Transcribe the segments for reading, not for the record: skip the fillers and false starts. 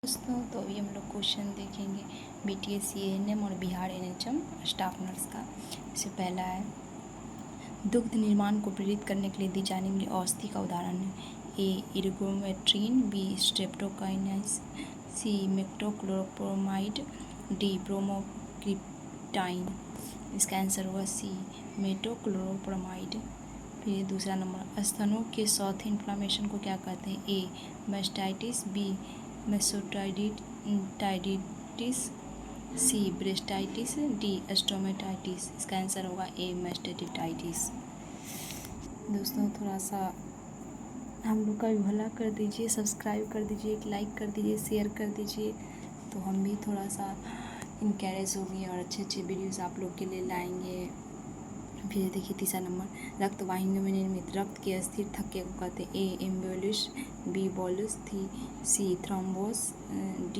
दोस्तों तो अभी हम लोग क्वेश्चन देखेंगे BTS ANM और बिहार NHM स्टाफ नर्स का। इससे पहला है, दुग्ध निर्माण को प्रेरित करने के लिए दी जाने वाली औषधि का उदाहरण है। A इर्गोमेट्रिन, B स्ट्रेप्टोकाइनास, C metoclopramide, D ब्रोमोक्रिप्टाइन। इसका आंसर होगा C मेटोक्लोप्रोमाइड। फिर दूसरा नंबर, स्तनों के सौथे इन्फ्लामेशन को क्या कहते हैं? A mastitis, B मेसोटाइडिटिस, C ब्रेस्टाइटिस, D stomatitis. इसका आंसर होगा A मास्टाइटिस। दोस्तों थोड़ा सा हम लोग का भी भला कर दीजिए, सब्सक्राइब कर दीजिए, एक लाइक कर दीजिए, शेयर कर दीजिए, तो हम भी थोड़ा सा इनकरेज होंगे और अच्छे अच्छे वीडियोस आप लोग के लिए लाएंगे। फिर देखिए तीसरा नंबर, रक्त वाहिनियों में निर्मित रक्त के अस्थिर थक्के को कहते हैं? A एम्बोलिस, B bolus, C thrombus, D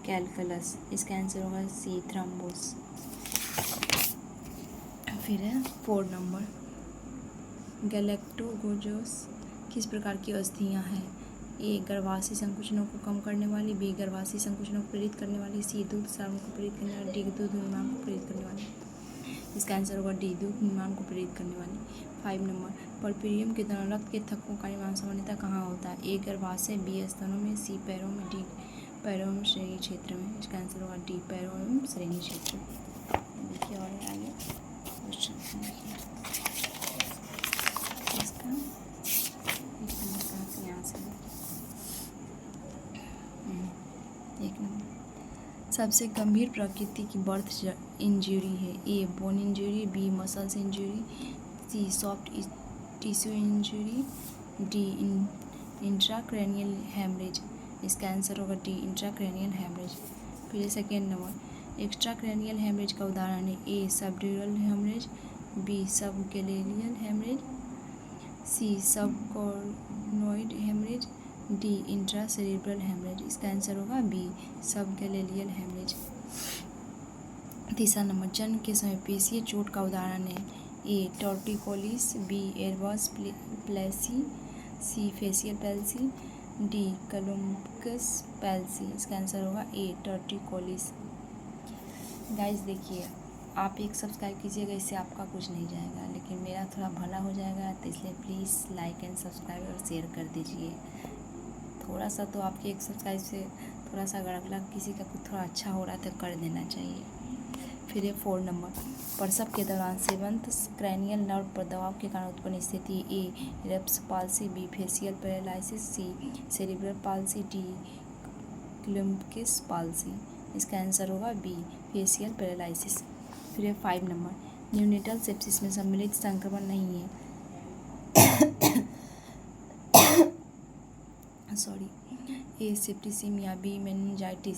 calculus. इसका आंसर होगा C थ्रोम्बोस। फिर है 4 नंबर, गैलेक्टोगोजोस किस प्रकार की अवस्थियाँ हैं? A गर्भाशय संकुचनों को कम करने वाली, B गर्भाशय संकुचनों को प्रेरित करने वाली, C दूध स्राव को प्रेरित करने वाली, D दूध निर्माण को प्रेरित करने वाली। इसका आंसर होगा D दूध निर्माण को प्रेरित करने वाली। 5 नंबर, परपीरियम के दौरान रक्त के थक्कों का निर्माण सामान्यतः कहाँ होता है? A गर्भाशय, B स्तनों में, C पैरों में, D पैरों एवं श्रेणी क्षेत्र में। इसका आंसर होगा D पैरों एवं श्रेणी क्षेत्र। देखिए और आगे क्वेश्चन इसका यहाँ से 1 नंबर, सबसे गंभीर प्रकृति की बर्थ इंजरी है? A bone injury, B muscles injury, C soft tissue injury, D intracranial haemorrhage. इसका आंसर होगा D इंट्राक्रैनियल हेमरेज। फिर सेकेंड नंबर, एक्स्ट्राक्रैनियल हेमरेज का उदाहरण है? A subdural haemorrhage, B subgaleal haemorrhage, C subarachnoid haemorrhage, D intracerebral haemorrhage. इसका answer होगा B subgaleal haemorrhage. तीसरा नंबर, जन्म के समय पेशीय चोट का उदाहरण है? A torticollis, B Erb's palsy, C facial palsy, D Columbus palsy. इसका आंसर होगा A टॉर्टिकोलिस। गाइस देखिए, आप एक सब्सक्राइब कीजिएगा, इससे आपका कुछ नहीं जाएगा, लेकिन मेरा थोड़ा भला हो जाएगा, तो इसलिए प्लीज़ लाइक एंड सब्सक्राइब और शेयर कर दीजिए। थोड़ा सा तो आपके एक सब्सक्राइब से थोड़ा सा अगर अगला किसी का कुछ थोड़ा अच्छा हो रहा है तो कर देना चाहिए। फिर है 4 नंबर, प्रसव के दौरान सेवंथ क्रैनियल नर्व पर दबाव के कारण उत्पन्न स्थिति? A Erb's palsy, B facial paralysis, C cerebral palsy, D Columbus palsy. इसका आंसर होगा B फेशियल पैरालिसिस। फिर है 5 नंबर, न्यूनेटल सेप्सिस में सम्मिलित संक्रमण नहीं है? Sorry, A septicaemia, B meningitis,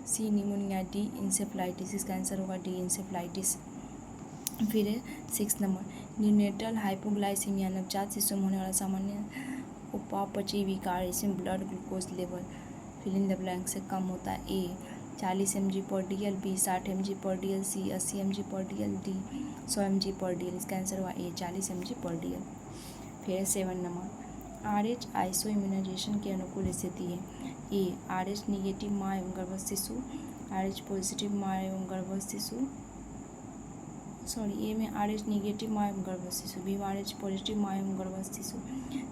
C pneumonia, D encephalitis. इसका आंसर होगा D इंसेफ्लाइटिस। फिर है 6 नंबर, न्यूनेटल हाइपोग्लाइसीमिया नवजात शिशु में होने वाला सामान्य उपापचयी विकार, इसमें blood glucose level fill in the blank से कम होता है? A 40 mg/dl, B 60 mg/dl, C 80 mg/dl, D 100 mg/dl। इसका आंसर हुआ A 40 mg/dl। फिर 7 नंबर, RH आइसो इम्यूनाइजेशन के अनुकूल स्थिति है? A RH निगेटिव माँ एवं गर्भस्थ शिशु, RH पॉजिटिव माँ एवं गर्भस्थ शिशु, A में RH निगेटिव माँ एवं गर्भस्थ शिशु, B में RH पॉजिटिव माँ एवं गर्भस्थ शिशु,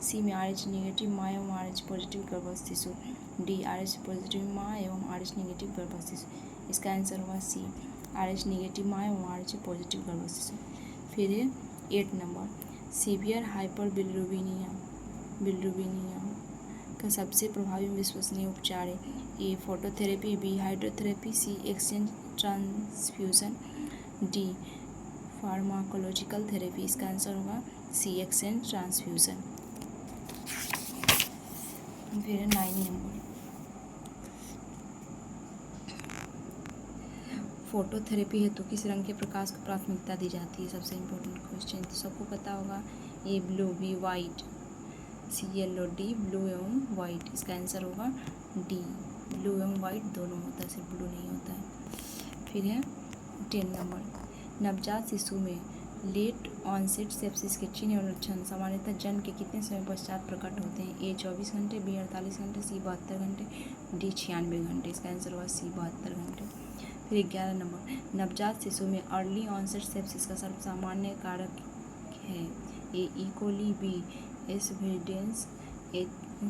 C में RH निगेटिव माँ एवं RH पॉजिटिव गर्भस्थ शिशु, D RH पॉजिटिव माँ एवं RH निगेटिव गर्भस्थ शिशु। इसका आंसर होगा C RH निगेटिव माँ एवं RH पॉजिटिव गर्भस्थ शिशु। फिर 8 नंबर, सीवियर हाइपर बिलिरुबिनिया का सबसे प्रभावी विश्वसनीय उपचार है? A phototherapy, B hydrotherapy, C exchange transfusion, D pharmacological therapy. इसका आंसर होगा C एक्सचेंज ट्रांसफ्यूजन। फिर 9 नंबर, फोटोथेरेपी हेतु किस रंग के प्रकाश को प्राथमिकता दी जाती है? सबसे इम्पोर्टेंट क्वेश्चन, तो सबको पता होगा A blue, B white, C yellow, D blue एवं वाइट। इसका आंसर होगा D ब्लू एवं वाइट दोनों होता है, सिर्फ ब्लू नहीं होता है। फिर है 10 नंबर, नवजात शिशु में लेट ऑनसेट सेप्सिस के चिन्ह और लक्षण सामान्यतः जन्म के कितने समय पश्चात प्रकट होते हैं? ए 24 घंटे, बी 48 घंटे, सी 72 घंटे, डी 96 घंटे। इसका आंसर होगा सी 72 घंटे। फिर 11 नंबर, नवजात शिशु में अर्ली ऑनसेट सेप्सिस का सर्वसामान्य कारक है? A E coli, B S viridans,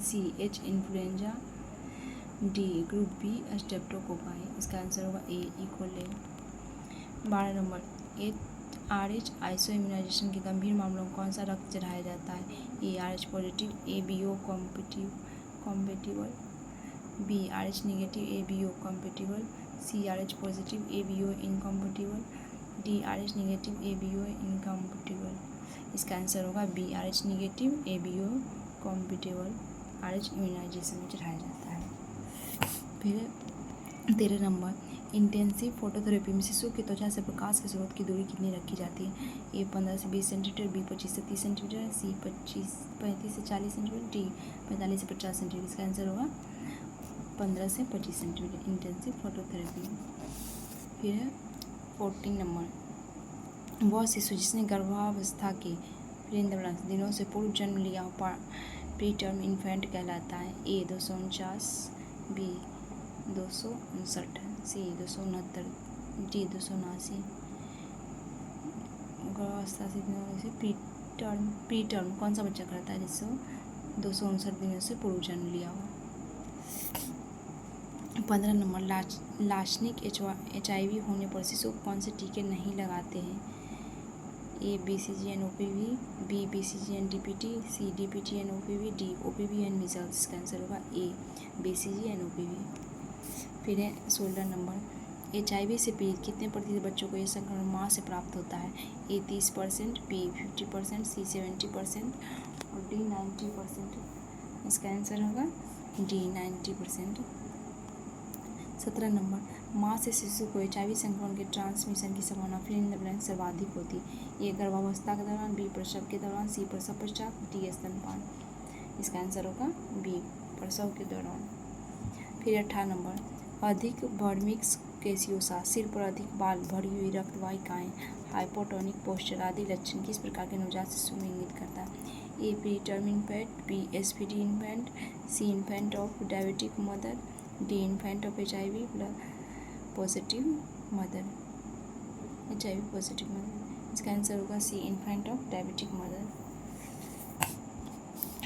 C H influenza, D group B streptococci. इसका आंसर होगा ए इकोली। 12 नंबर, RH आइसो इम्यूनाइजेशन के गंभीर मामलों में कौन सा रक्त चढ़ाया जाता है? A RH positive, A BO compatible, B RH negative, A BO compatible, C RH positive, A BO incompatible, D RH negative, A BO incompatible. इसका आंसर होगा B RH negative, A BO compatible RH immunisation में चढ़ाया जाता है। फिर 13 number, intensive phototherapy में शिशु की त्वचा से प्रकाश के स्रोत की दूरी कितनी रखी जाती है? ए 15 से 20 सेंटीमीटर, बी 25 से 30 सेंटीमीटर, सी 35 से 40 सेंटीमीटर, डी 45 से 50 सेंटीमीटर। इसका आंसर होगा 15 से 25 सेंटीमीटर इंटेंसिव फोटोथेरेपी। फिर 14 नंबर, वह शिशु जिसने गर्भावस्था के दिनों से पूर्व जन्म लिया प्री टर्म इन्फेंट कहलाता है? ए 249, बी 259, सी 269, डी 279। गर्भावस्था से प्री टर्म कौन सा बच्चा कहलाता है जिससे 259 दिनों से पूर्व जन्म लिया हो? 15 नंबर, लाक्षणिक HIV होने पर शिशु को कौन से टीके नहीं लगाते हैं? A BCG and OPV, b BCG and DPT, c DPT and OPV, d OPV and measles. इसका आंसर होगा ए BCG एंड OPV। फिर है 16 नंबर, HIV से पीड़ित कितने प्रतिशत बच्चों को यह संक्रमण माँ से प्राप्त होता है? ए 30%, बी 50%, सी 70% और डी 90%। इसका आंसर होगा डी 90%। 17 नंबर, माँ से शिशु को HIV संक्रमण के ट्रांसमिशन की संभावना फिर इन द ब्लैंक सर्वाधिक होती है? ए गर्भावस्था के दौरान, बी प्रसव के दौरान, सी प्रसव पश्चात, डी स्तनपान। इसका आंसर होगा बी प्रसव के दौरान। फिर 18 नंबर, अधिक वर्मिक्स कैसियोसा, सिर पर अधिक बाल, भरी हुई रक्त वाहिकाएं, हाइपोटोनिक पोस्चर आदि लक्षण किस प्रकार के नवजात शिशु में इंगित करता है? A pre term infant, B SPD infant, C infant of diabetic mother, D infant of HIV positive mother. इसका आंसर होगा C infant of diabetic mother.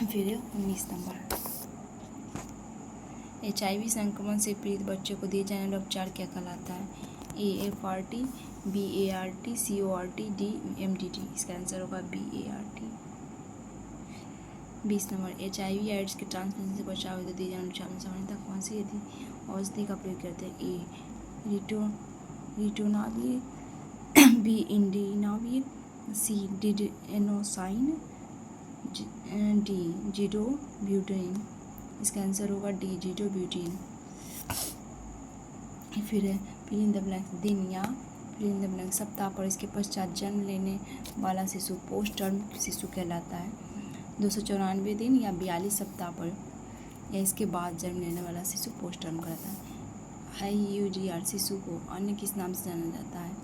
फिर 19 नंबर, HIV संक्रमण से पीड़ित बच्चों को दिए जाने वाला उपचार क्या कहलाता है? A FRT, b ART, c ORT, d MDT। इसका आंसर होगा b ART। 20 number, HIV AIDS के ट्रांसमिशन से बचाव हेतु दिए जाने वाले उपचार में सामान्यतः कौन सी औषधि का प्रयोग करते हैं? ए रिटोनाविर, बी इंडिनाविर, सी डिडेनोसाइन, डी जिडोब्यूटेन। इसका आंसर होगा डी जिडोब्यूटेन। फिर है फिल इन द ब्लैंक, दिन या फिल इन द ब्लैंक सप्ताह पर इसके पश्चात जन्म लेने वाला शिशु पोस्ट टर्म शिशु कहलाता है? 294 दिन या 42 सप्ताह पर या इसके बाद जन्म लेने वाला शिशु पोस्ट टर्म कहलाता है? IUDR शिशु को अन्य किस नाम से जाना जाता है?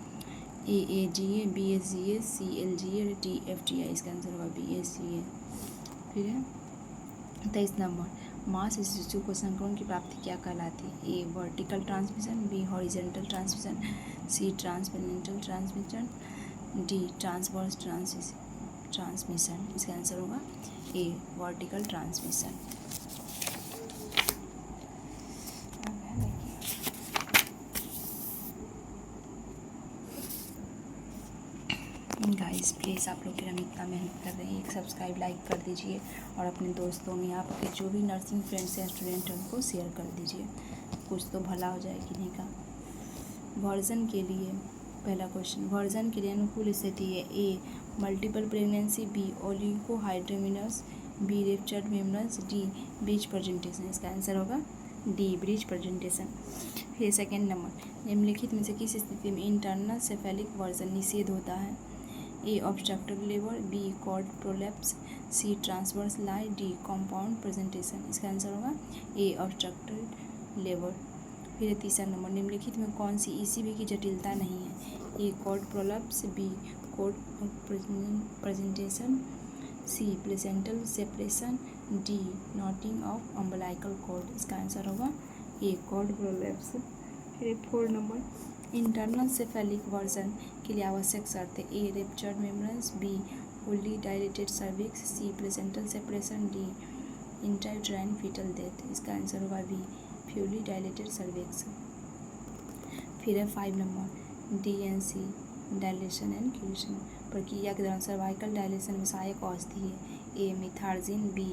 AAGA, BSGA, CLGA, TFTI। इसका आंसर होगा BSGA। फिर है 23 नंबर, माँ से शिशु को संक्रमण की प्राप्ति क्या कहलाती है? A vertical transmission, B horizontal transmission, C transparental transmission, D transverse transmission. इसका आंसर होगा A vertical transmission. Guys please आप लोग हम इतना मेहनत कर रहे हैं, एक सब्सक्राइब लाइक कर दीजिए और अपने दोस्तों में आपके जो भी नर्सिंग फ्रेंड्स या स्टूडेंट हैं उनको शेयर कर दीजिए, कुछ तो भला हो जाए किन्हीं का। वर्जन के लिए पहला क्वेश्चन, वर्जन के लिए अनुकूल स्थिति है? A multiple pregnancy, B oligohydramnios, B ruptured मेमनस, डी ब्रीच प्रेजेंटेशन। इसका आंसर होगा डी ब्रीच प्रेजेंटेशन। फिर सेकेंड नंबर, निम्नलिखित में से किस स्थिति में इंटरनल सेफेलिक वर्जन निषेध होता है? A obstructive labour, B cord prolapse, C transverse lie, D compound presentation. इसका आंसर होगा ए ऑब्स्ट्रक्टिव लेबर। फिर तीसरा नंबर, निम्नलिखित में कौन सी ECV की जटिलता नहीं है? A cord prolapse, B cord of presentation, C placental separation, D knotting of umbilical cord. इसका आंसर होगा ए कॉर्ड प्रोलैप्स। फिर 4 नंबर इंटरनल सेफेलिक वर्जन के लिए आवश्यक शर्त है, A ruptured membranes, B fully dilated cervix, C placental separation, D intrauterine fetal death. इसका answer होगा बी फुल्ली डायलेटेड सर्विक्स। फिर है 5 number DNC dilation and curettage प्रक्रिया के दौरान सर्वाइकल डायलेशन में सहायक औषधि है, A methergine, B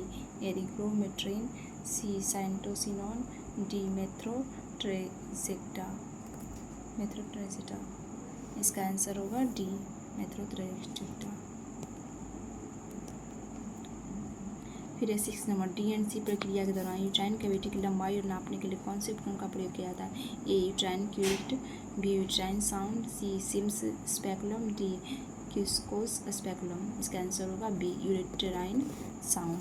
ergometrine, C साइटोसिनोन, डी मेथ्रोट्रेजेटा। इसका आंसर होगा डी मेथ्रोट्रेजेटा। फिर 6 नंबर DNC प्रक्रिया के दौरान यूट्राइन कैविटी की लंबाई और नापने के लिए कौन से उपकरण का प्रयोग किया जाता है, A uterine curette, B uterine sound, C Sims speculum, D Cusco's speculum. इसका आंसर होगा बी यूट्राइन साउंड।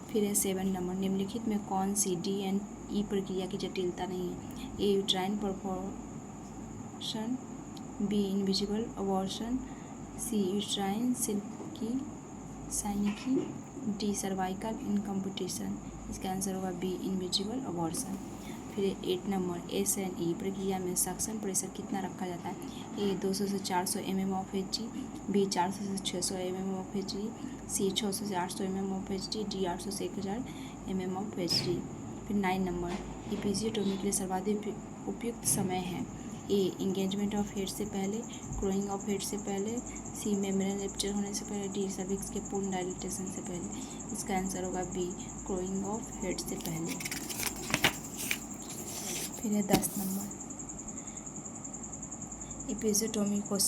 फिर है 7 नंबर निम्नलिखित में कौन सी DNE प्रक्रिया की जटिलता नहीं है, A uterine परफोर्शन, B invisible abortion, C uterine silkie साइनिकी, D cervical इनकम्पिटिशन। इसका आंसर होगा बी इनविजिबल अबॉर्शन। फिर 8 नंबर SNE प्रक्रिया में सक्शन प्रेशर कितना रखा जाता है, ए 200 से 400 mm ऑफ Hg, बी 400 से 600 mm ऑफ Hg, सी 600 से 800 mm ऑफ Hg, डी 800 से 1000 mm ऑफ Hg। फिर 9 नंबर एपिजियोटोमी के लिए सर्वाधिक उपयुक्त समय है, ए इंगेजमेंट ऑफ हेड से पहले, क्रोइंग ऑफ हेड से पहले, सी मेम्ब्रेन रप्चर होने से पहले, डी सर्विक्स के पूर्ण डायलिटेशन से पहले। इसका आंसर होगा बी क्रोइंग ऑफ हेड से पहले। फिर है 10 नंबर एपिजियोटोमी को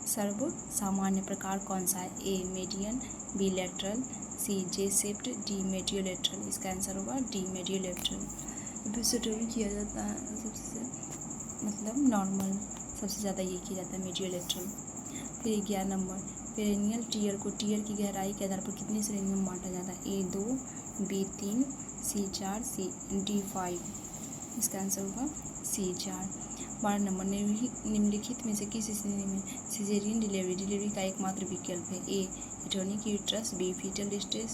सर्वसामान्य प्रकार कौन सा है, ए मीडियन, बी लेटरल, सी जे शेप्ड, डी मेडियोलेटरल। इसका आंसर होगा डी मेडियोलेटरल। एपिजियोटोमी किया जाता है सबसे नॉर्मल सबसे ज़्यादा ये किया जाता है मेडियोलेटरल। फिर 11 नंबर पेरिनियल टीयर को टीयर की गहराई के आधार पर कितनी श्रेणियों में बांटा जाता है, ए 2, बी 3, सी 4, सी डी 5। इसका आंसर होगा सी 4। 12 नंबर निम्नलिखित में से किस श्रेणी में सिजेरियन डिलीवरी का एकमात्र विकल्प है, A atonic uterus, B fetal stage,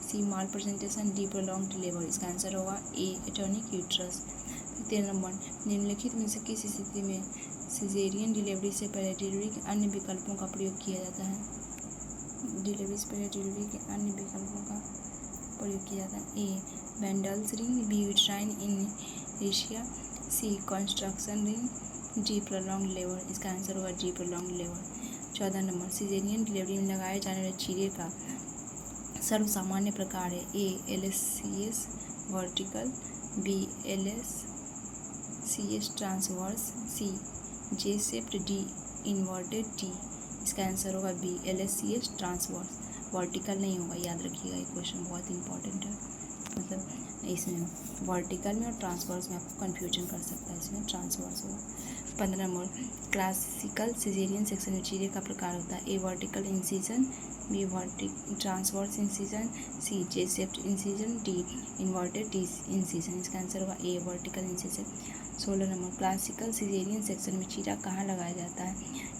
C malpresentation, D prolonged labour. इसका आंसर होगा ए एटोनिक यूट्रस। 13 नंबर निम्नलिखित में से किस स्थिति में सिजेरियन डिलीवरी से पहले डिलीवरी के अन्य विकल्पों का प्रयोग किया जाता है, डिलीवरी से पहले डिलीवरी के अन्य विकल्पों का प्रयोग किया जाता है, A Bandl's ring, B uterine inertia, C construction ring, D prolonged labour. इसका आंसर होगा D prolonged labour. 14 number caesarean delivery में लगाए जाने वाले चीरे का सर्वसामान्य प्रकार है, A LSCS vertical, B LSCS transverse, C J shaped, D inverted T. इसका आंसर होगा बी LSCS ट्रांसवर्स। वर्टिकल नहीं होगा, याद रखिएगा, ये क्वेश्चन बहुत इंपॉर्टेंट है, इसमें वर्टिकल में और ट्रांसवर्स में आपको कन्फ्यूजन कर सकता है, इसमें ट्रांसवर्स होगा। 15 नंबर क्लासिकल सिजेरियन सेक्शन में चीरे का प्रकार होता है, A vertical incision, B transverse incision, C J shaped incision, D inverted T incision. इसका आंसर होगा A vertical incision. 16 number classical caesarean section में चीरा कहाँ लगाया जाता है,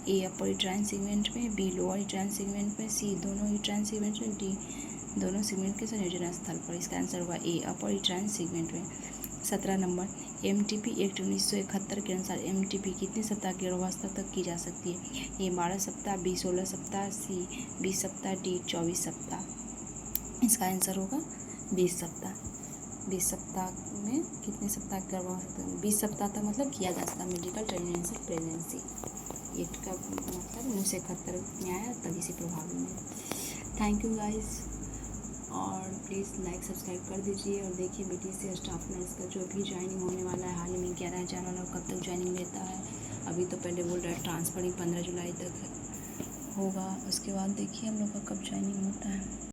ए अपर यूट्राइन सेगमेंट में, बी लोअर यूट्राइन सेगमेंट में, सी दोनों यूट्राइन सेगमेंट में, डी दोनों सेगमेंट के संयोजन स्थल पर। इसका आंसर होगा ए अपर यूट्राइन सेगमेंट में। 17 नंबर MTP एक्ट 1971 के अनुसार MTP कितने सप्ताह की गर्भावस्था तक की जा सकती है, ए 12 सप्ताह, बी 16 सप्ताह, सी 20 सप्ताह, डी 24 सप्ताह। इसका आंसर होगा 20 सप्ताह। 20 सप्ताह में कितने सप्ताह की गर्भावस्था, 20 सप्ताह तक किया जा सकता है मेडिकल टर्मिनेशन प्रेगनेंसी। एक्ट का 1971 में आया, तभी से प्रभावी में। थैंक यू गाइस, और प्लीज़ लाइक सब्सक्राइब कर दीजिए। और देखिए BTC स्टाफ नर्स का जो भी ज्वाइनिंग होने वाला है, हाल ही में 11 जनवरी और कब तक ज्वाइनिंग लेता है। अभी तो पहले बोल रहा है ट्रांसफरिंग 15 जुलाई तक होगा, उसके बाद देखिए हम लोग का कब ज्वाइनिंग होता है।